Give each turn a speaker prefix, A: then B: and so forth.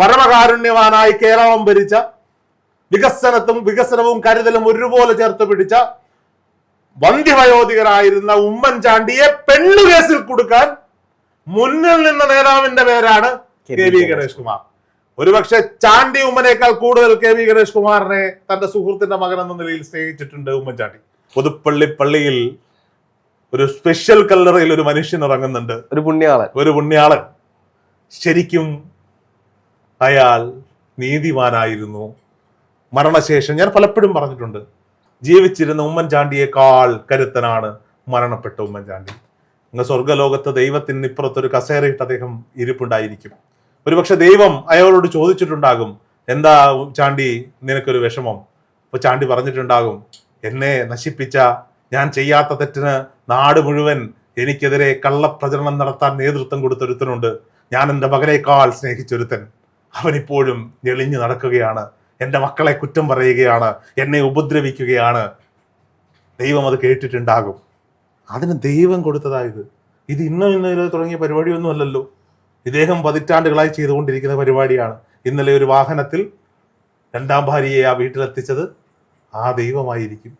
A: പരമകാരുണ്യവാനായി കേരളം ഭരിച്ച, വികസനവും കരുതലും ഒരുപോലെ ചേർത്ത് പിടിച്ച വന്ധ്യവയോധികരായിരുന്ന ഉമ്മൻചാണ്ടിയെ പെണ്ണുകേസിൽ കൊടുക്കാൻ മുന്നിൽ നിന്ന നേതാവിന്റെ പേരാണ് കെ വി ഗണേഷ് കുമാർ. ഒരുപക്ഷെ ചാണ്ടി ഉമ്മനേക്കാൾ കൂടുതൽ കെ വി ഗണേഷ് കുമാറിനെ തന്റെ സുഹൃത്തിന്റെ മകൻ എന്ന നിലയിൽ സ്നേഹിച്ചിട്ടുണ്ട് ഉമ്മൻചാണ്ടി. പുതുപ്പള്ളി പള്ളിയിൽ ഒരു സ്പെഷ്യൽ കല്ലറയിൽ ഒരു മനുഷ്യൻ ഇറങ്ങുന്നുണ്ട്, ഒരു പുണ്യാളൻ. ശരിക്കും അയാൾ നീതിമാനായിരുന്നു. മരണശേഷം ഞാൻ പലപ്പോഴും പറഞ്ഞിട്ടുണ്ട്, ജീവിച്ചിരുന്ന ഉമ്മൻചാണ്ടിയേക്കാൾ കരുത്തനാണ് മരണപ്പെട്ട ഉമ്മൻചാണ്ടി. അങ്ങ് സ്വർഗലോകത്ത് ദൈവത്തിന് ഇപ്പുറത്തൊരു കസേരയിട്ട് അദ്ദേഹം ഇരിപ്പുണ്ടായിരിക്കും. ഒരുപക്ഷെ ദൈവം അയാളോട് ചോദിച്ചിട്ടുണ്ടാകും, എന്താ ചാണ്ടി നിനക്കൊരു വിഷമം? അപ്പൊ ചാണ്ടി പറഞ്ഞിട്ടുണ്ടാകും, എന്നെ നശിപ്പിച്ച, ഞാൻ ചെയ്യാത്ത തെറ്റിന് നാട് മുഴുവൻ എനിക്കെതിരെ കള്ളപ്രചരണം നടത്താൻ നേതൃത്വം കൊടുത്തൊരുത്തനുണ്ട്. ഞാൻ എൻ്റെ മകനേക്കാൾ സ്നേഹിച്ചൊരുത്തൻ, അവനിപ്പോഴും ഞെളിഞ്ഞു നടക്കുകയാണ്, എൻ്റെ മക്കളെ കുറ്റം പറയുകയാണ്, എന്നെ ഉപദ്രവിക്കുകയാണ്. ദൈവം അത് കേട്ടിട്ടുണ്ടാകും. അതിന് ദൈവം കൊടുത്തതായത്. ഇത് ഇന്നലെ തുടങ്ങിയ പരിപാടിയൊന്നും അല്ലല്ലോ. ഇദ്ദേഹം പതിറ്റാണ്ടുകളായി ചെയ്തുകൊണ്ടിരിക്കുന്ന പരിപാടിയാണ്. ഇന്നലെ ഒരു വാഹനത്തിൽ രണ്ടാം ഭാര്യയെ ആ വീട്ടിലെത്തിച്ചത് ആ ദൈവമായിരിക്കും.